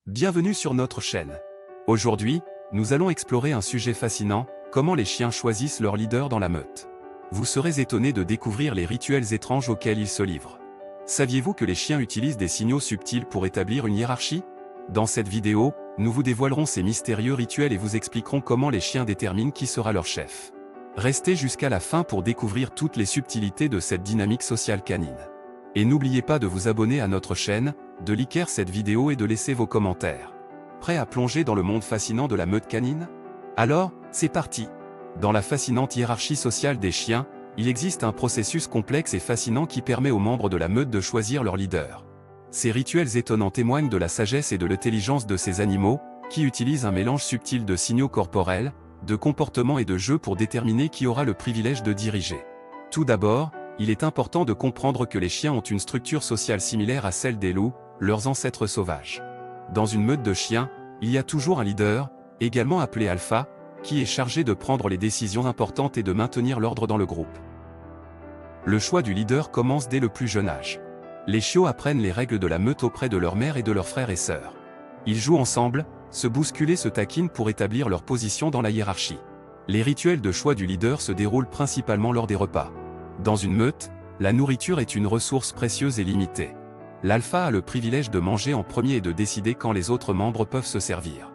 Bienvenue sur notre chaîne. Aujourd'hui, nous allons explorer un sujet fascinant, comment les chiens choisissent leur leader dans la meute. Vous serez étonné de découvrir les rituels étranges auxquels ils se livrent. Saviez-vous que les chiens utilisent des signaux subtils pour établir une hiérarchie? Dans cette vidéo, nous vous dévoilerons ces mystérieux rituels et vous expliquerons comment les chiens déterminent qui sera leur chef. Restez jusqu'à la fin pour découvrir toutes les subtilités de cette dynamique sociale canine. Et n'oubliez pas de vous abonner à notre chaîne, de liker cette vidéo et de laisser vos commentaires. Prêt à plonger dans le monde fascinant de la meute canine? Alors, c'est parti! Dans la fascinante hiérarchie sociale des chiens, il existe un processus complexe et fascinant qui permet aux membres de la meute de choisir leur leader. Ces rituels étonnants témoignent de la sagesse et de l'intelligence de ces animaux, qui utilisent un mélange subtil de signaux corporels, de comportements et de jeux pour déterminer qui aura le privilège de diriger. Tout d'abord, il est important de comprendre que les chiens ont une structure sociale similaire à celle des loups, leurs ancêtres sauvages. Dans une meute de chiens, il y a toujours un leader, également appelé alpha, qui est chargé de prendre les décisions importantes et de maintenir l'ordre dans le groupe. Le choix du leader commence dès le plus jeune âge. Les chiots apprennent les règles de la meute auprès de leur mère et de leurs frères et sœurs. Ils jouent ensemble, se bousculent et se taquinent pour établir leur position dans la hiérarchie. Les rituels de choix du leader se déroulent principalement lors des repas. Dans une meute, la nourriture est une ressource précieuse et limitée. L'alpha a le privilège de manger en premier et de décider quand les autres membres peuvent se servir.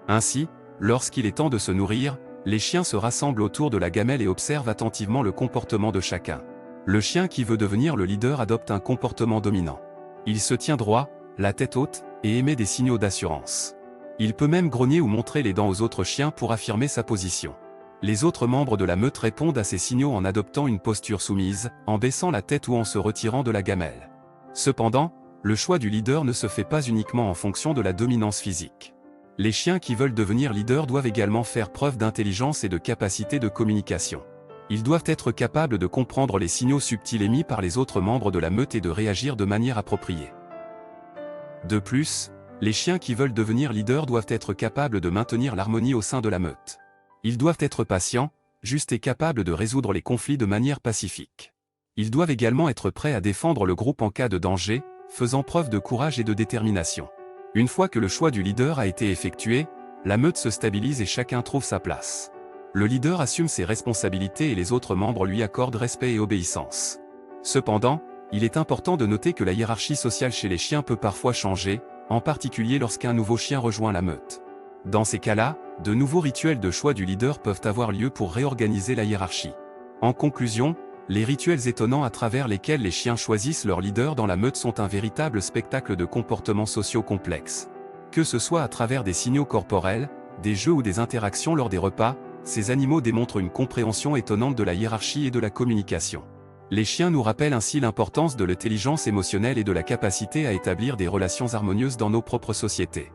Ainsi, lorsqu'il est temps de se nourrir, les chiens se rassemblent autour de la gamelle et observent attentivement le comportement de chacun. Le chien qui veut devenir le leader adopte un comportement dominant. Il se tient droit, la tête haute, et émet des signaux d'assurance. Il peut même grogner ou montrer les dents aux autres chiens pour affirmer sa position. Les autres membres de la meute répondent à ces signaux en adoptant une posture soumise, en baissant la tête ou en se retirant de la gamelle. Cependant, le choix du leader ne se fait pas uniquement en fonction de la dominance physique. Les chiens qui veulent devenir leaders doivent également faire preuve d'intelligence et de capacité de communication. Ils doivent être capables de comprendre les signaux subtils émis par les autres membres de la meute et de réagir de manière appropriée. De plus, les chiens qui veulent devenir leaders doivent être capables de maintenir l'harmonie au sein de la meute. Ils doivent être patients, justes et capables de résoudre les conflits de manière pacifique. Ils doivent également être prêts à défendre le groupe en cas de danger, faisant preuve de courage et de détermination. Une fois que le choix du leader a été effectué, la meute se stabilise et chacun trouve sa place. Le leader assume ses responsabilités et les autres membres lui accordent respect et obéissance. Cependant, il est important de noter que la hiérarchie sociale chez les chiens peut parfois changer, en particulier lorsqu'un nouveau chien rejoint la meute. Dans ces cas-là, de nouveaux rituels de choix du leader peuvent avoir lieu pour réorganiser la hiérarchie. En conclusion, les rituels étonnants à travers lesquels les chiens choisissent leur leader dans la meute sont un véritable spectacle de comportements sociaux complexes. Que ce soit à travers des signaux corporels, des jeux ou des interactions lors des repas, ces animaux démontrent une compréhension étonnante de la hiérarchie et de la communication. Les chiens nous rappellent ainsi l'importance de l'intelligence émotionnelle et de la capacité à établir des relations harmonieuses dans nos propres sociétés.